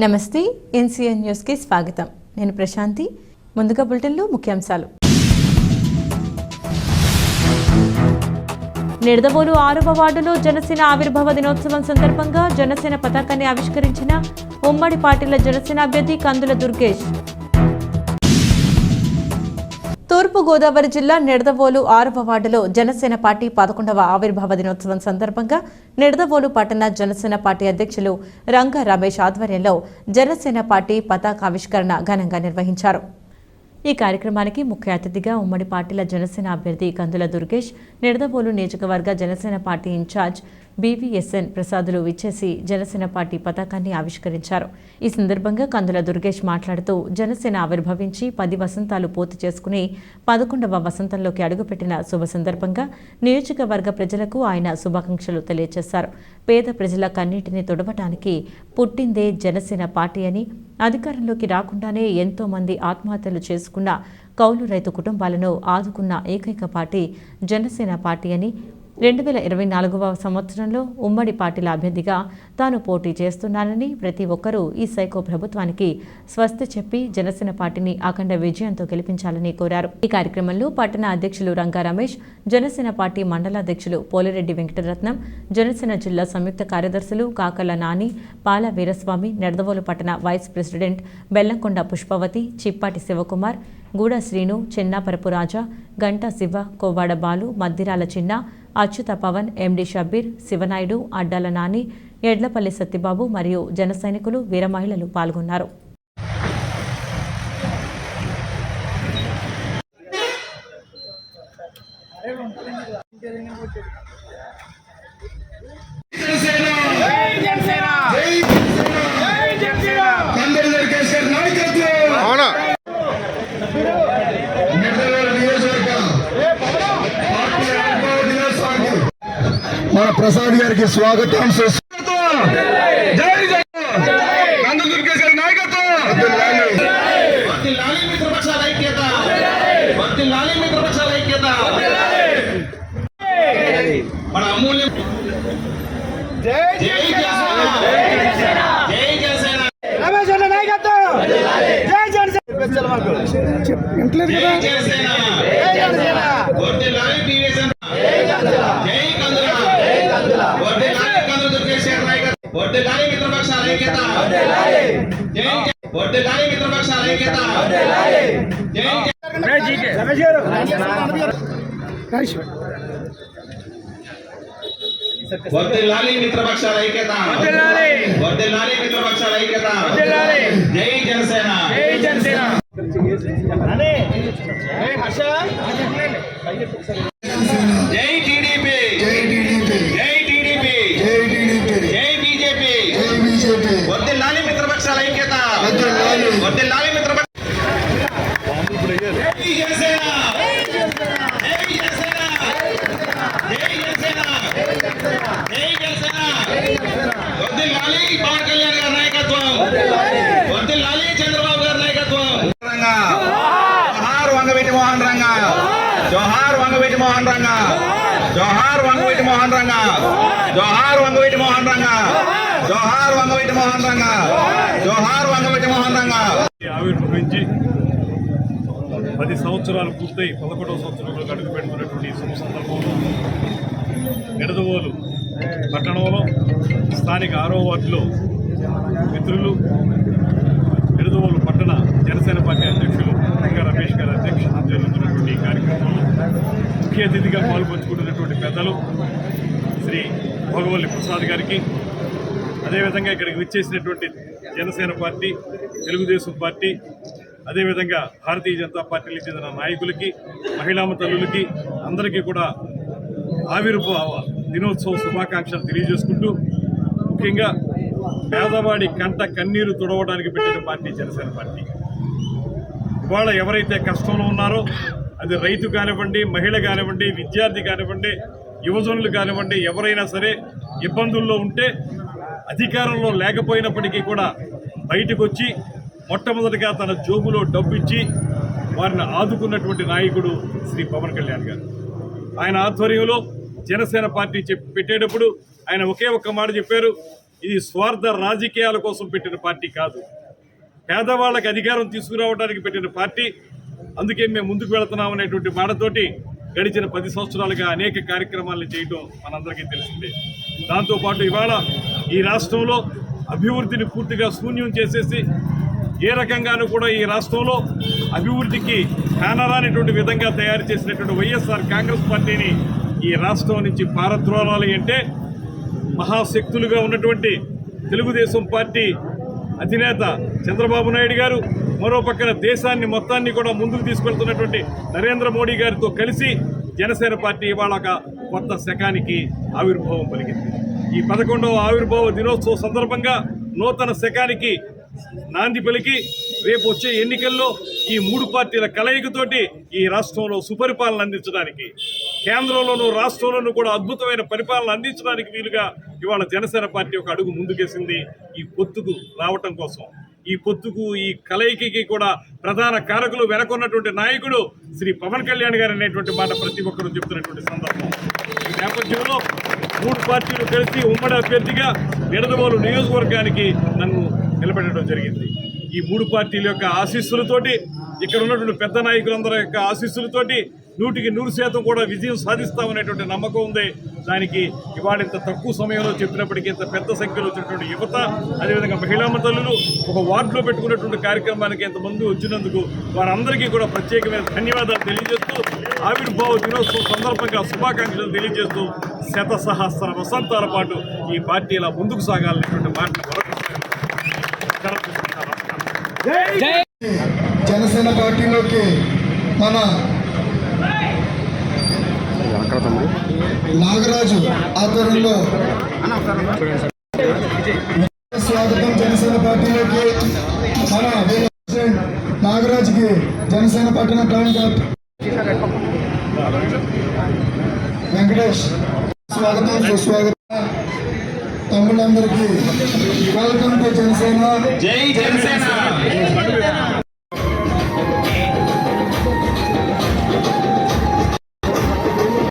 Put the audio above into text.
నమస్తే NCN news కి స్వాగతం. నేను ప్రశాంతి. ముందుగా బులెటిన్లో ముఖ్యాంశాలు. నిడదవోలు 6వ వార్డులో జనసేన ఆవిర్భావ దినోత్సవం సందర్భంగా జనసేన పతాకాన్ని ఆవిష్కరించిన ఉమ్మడి పార్టీల జనసేన అభ్యర్థి కందుల దుర్గేష్. తూర్పు గోదావరి జిల్లా నిడదవోలు 6వ వార్డులో జనసేన పార్టీ 11వ ఆవిర్భావ దినోత్సవం సందర్భంగా నిడదవోలు పట్టణ జనసేన పార్టీ అధ్యక్షులు రంగా రమేష్ ఆధ్వర్యంలో జనసేన పార్టీ పతాకావిష్కరణ ఘనంగా నిర్వహించారు. ఈ కార్యక్రమానికి ముఖ్య అతిథిగా ఉమ్మడి పార్టీల జనసేన అభ్యర్థి కందుల దుర్గేష్, నిడదవోలు నియోజకవర్గ జనసేన పార్టీ ఇన్ఛార్జ్ బీవీఎస్ఎన్ ప్రసాదులు విచ్చేసి జనసేన పార్టీ పతాకాన్ని ఆవిష్కరించారు. ఈ సందర్భంగా కందుల దుర్గేష్ మాట్లాడుతూ జనసేన ఆవిర్భవించి 10 వసంతాలు పూర్తి చేసుకుని 11వ వసంతంలోకి అడుగుపెట్టిన శుభ సందర్భంగా నియోజకవర్గ ప్రజలకు ఆయన శుభాకాంక్షలు తెలియజేశారు. పేద ప్రజల కన్నీటిని తుడవటానికి పుట్టిందే జనసేన పార్టీ అని, అధికారంలోకి రాకుండానే ఎంతో మంది ఆత్మహత్యలు చేసుకున్న కౌలు రైతు కుటుంబాలను ఆదుకున్న ఏకైక పార్టీ జనసేన పార్టీ అని, 2024వ సంవత్సరంలో ఉమ్మడి పార్టీల అభ్యర్థిగా తాను పోటీ చేస్తున్నానని, ప్రతి ఒక్కరూ ఈ సైకో ప్రభుత్వానికి స్వస్తి చెప్పి జనసేన పార్టీని అఖండ విజయంతో గెలిపించాలని కోరారు. ఈ కార్యక్రమంలో పట్టణ అధ్యక్షులు రంగా రమేష్, జనసేన పార్టీ మండల అధ్యక్షులు పోలిరెడ్డి వెంకటరత్నం, జనసేన జిల్లా సంయుక్త కార్యదర్శులు కాకల నాని, పాల వీరస్వామి, నిడదవోలు పట్టణ వైస్ ప్రెసిడెంట్ బెల్లంకొండ పుష్పవతి, చిప్పాటి శివకుమార్, గూడ శ్రీను, చెన్నాపరపు రాజా, గంటా శివ, కోవాడ బాలు, మద్దిరాల చిన్న, అచ్యుత పవన్, ఎండి షబ్బీర్, శివనాయుడు, అడ్డాల నాని, ఎడ్లపల్లి సత్యబాబు మరియు జన సైనికులు, వీర మహిళలు పాల్గొన్నారు. మన ప్రసాద్ గారికి స్వాగతం. మన అమూల్యం వర్ధిల్లాలి మిత్రపక్షాల ఐక్యత, వర్ధిల్లాలి మిత్రపక్షాల ఐక్యత, జై జనసేన, జై జనసేన. జై టీడీపీ, జై టీడీపీ, జై టీడీపీ, జై టీడీపీ, జై బీజేపీ, జై బీజేపీ. వర్ధిల్లాలి మిత్రపక్షాల ఐక్యత, వర్ధిల్లాలి, వర్ధిల్లాలి మిత్రపక్ష. జై జనసేన, జై జనసేన, జై జనసేన, జై జనసేన. వర్ధిల్లాలి పవన్ కళ్యాణ్ గారి నాయకత్వం, వర్ధిల్లాలి చంద్రబాబు గారి నాయకత్వం. జోహార్ వంగవీటి మోహన్ రంగా, జోహార్ వంగవీటి మోహన్ రంగా, జోహార్ వంగవీటి మోహన్ రంగా, జోహార్ వంగవీటి మోహన్ రంగా, జోహార్ వంగవీటి మోహన్ రంగా, జోహార్ వంగవీటి మోహన్ రంగా. ఆవిర్భవించి 10 సంవత్సరాలు పూర్తయి 11వ సంవత్సరంలో అడుగు పెడుతున్నటువంటి శుభ సందర్భంలో నిడదవోలు పట్టణంలో స్థానిక 6వ వార్డులో మిత్రులు, నిడదవోలు పట్టణ జనసేన పార్టీ అధ్యక్షులు రంగా రమేష్ గారి అధ్యక్షతన జరుగుతున్నటువంటి ఈ కార్యక్రమంలో ముఖ్య అతిథిగా పాల్పంచుకుంటున్నటువంటి పెద్దలు శ్రీ భోగవల్లి ప్రసాద్ గారికి, అదేవిధంగా ఇక్కడికి విచ్చేసినటువంటి జనసేన పార్టీ, తెలుగుదేశం పార్టీ, అదేవిధంగా భారతీయ జనతా పార్టీకి చెందిన నాయకులకి, మహిళా తల్లులకి అందరికీ కూడా ఆవిర్భావ దినోత్సవ శుభాకాంక్షలు తెలియజేసుకుంటూ, ముఖ్యంగా పేదవాడి కంట కన్నీరు తుడవడానికి పెట్టిన పార్టీ జనసేన పార్టీ. ఇవాళ ఎవరైతే కష్టంలో ఉన్నారో, అది రైతు కానివ్వండి, మహిళ కానివ్వండి, విద్యార్థి కానివ్వండి, యువజనులు కానివ్వండి, ఎవరైనా సరే ఇబ్బందుల్లో ఉంటే అధికారంలో లేకపోయినప్పటికీ కూడా బయటకు వచ్చి మొట్టమొదటిగా తన జోబులో డబ్బిచ్చి వారిని ఆదుకున్నటువంటి నాయకుడు శ్రీ పవన్ కళ్యాణ్ గారు. ఆయన ఆధ్వర్యంలో జనసేన పార్టీ పెట్టేటప్పుడు ఆయన ఒకే ఒక్క మాట చెప్పారు, ఇది స్వార్థ రాజకీయాల కోసం పెట్టిన పార్టీ కాదు. పేదవాళ్ళకి అధికారం తీసుకురావడానికి పెట్టిన పార్టీ. అందుకే మేము ముందుకు వెళుతున్నాం అనేటువంటి మాటతోటి గడిచిన 10 సంవత్సరాలుగా అనేక కార్యక్రమాలను చేయడం మనందరికీ తెలిసిందే. దాంతోపాటు ఇవాళ ఈ రాష్ట్రంలో అభివృద్ధిని పూర్తిగా శూన్యం చేసేసి ఏ రకంగానూ కూడా ఈ రాష్ట్రంలో అభివృద్ధికి కానరానిటువంటి విధంగా తయారు చేసినటువంటి వైఎస్ఆర్ కాంగ్రెస్ పార్టీని ఈ రాష్ట్రం నుంచి పారద్రోలాలి అంటే మహాశక్తులుగా ఉన్నటువంటి తెలుగుదేశం పార్టీ అధినేత చంద్రబాబు నాయుడు గారు, మరో పక్కన దేశాన్ని మొత్తాన్ని కూడా ముందుకు తీసుకెళ్తున్నటువంటి నరేంద్ర మోడీ గారితో కలిసి జనసేన పార్టీ ఇవాళ ఒక కొత్త శకానికి ఆవిర్భావం పలికింది. ఈ 11వ ఆవిర్భావ దినోత్సవ సందర్భంగా నూతన శకానికి నాంది పలికి రేపు వచ్చే ఎన్నికల్లో ఈ 3 పార్టీల కలయికతోటి ఈ రాష్ట్రంలో సుపరిపాలన అందించడానికి, కేంద్రంలోనూ రాష్ట్రంలోనూ కూడా అద్భుతమైన పరిపాలన అందించడానికి వీలుగా ఇవాళ జనసేన పార్టీ ఒక అడుగు ముందుకేసింది. ఈ పొత్తుకు రావటం కోసం, ఈ పొత్తుకు ఈ కలయికకి కూడా ప్రధాన కారకులు వెనకున్నటువంటి నాయకుడు శ్రీ పవన్ కళ్యాణ్ గారు అనేటువంటి మాట ప్రతి ఒక్కరూ చెప్తున్నటువంటి సందర్భం. ఈ నేపథ్యంలో 3 పార్టీలు కలిసి ఉమ్మడి అభ్యర్థిగా నిడదవోలు నియోజకవర్గానికి నన్ను నిలబెట్టడం జరిగింది. ఈ 3 పార్టీల యొక్క ఆశీస్సులతోటి, ఇక్కడ ఉన్నటువంటి పెద్ద నాయకులందరి యొక్క ఆశీస్సులతోటి 100% కూడా విజయం సాధిస్తామనేటువంటి నమ్మకం ఉంది. దానికి ఇవాళ ఇంత తక్కువ సమయంలో చెప్పినప్పటికీ ఇంత పెద్ద సంఖ్యలో వచ్చినటువంటి యువత, అదేవిధంగా మహిళా తల్లులు ఒక వార్డులో పెట్టుకున్నటువంటి కార్యక్రమానికి ఇంతమంది వచ్చినందుకు వారందరికీ కూడా ప్రత్యేకమైన ధన్యవాదాలు తెలియజేస్తూ, ఆవిర్భావ దినోత్సవం సందర్భంగా శుభాకాంక్షలు తెలియజేస్తూ శతసహస్ర వసంతాల పాటు ఈ పార్టీ ఇలా ముందుకు సాగాలనేటువంటి మాట జనసేన పార్టీలోకి మన నాగరాజు ఆధ్వర్యంలో స్వాగతం. జనసేన పార్టీలోకి మన ప్రెసిడెంట్ నాగరాజుకి జనసేన పట్టణ టౌన్ వెంకటేష్ స్వాగతం, సుస్వాగతం. తమ్ముళ్ళందరికీ వెల్కమ్ టు జనసేన. జై జనసేన.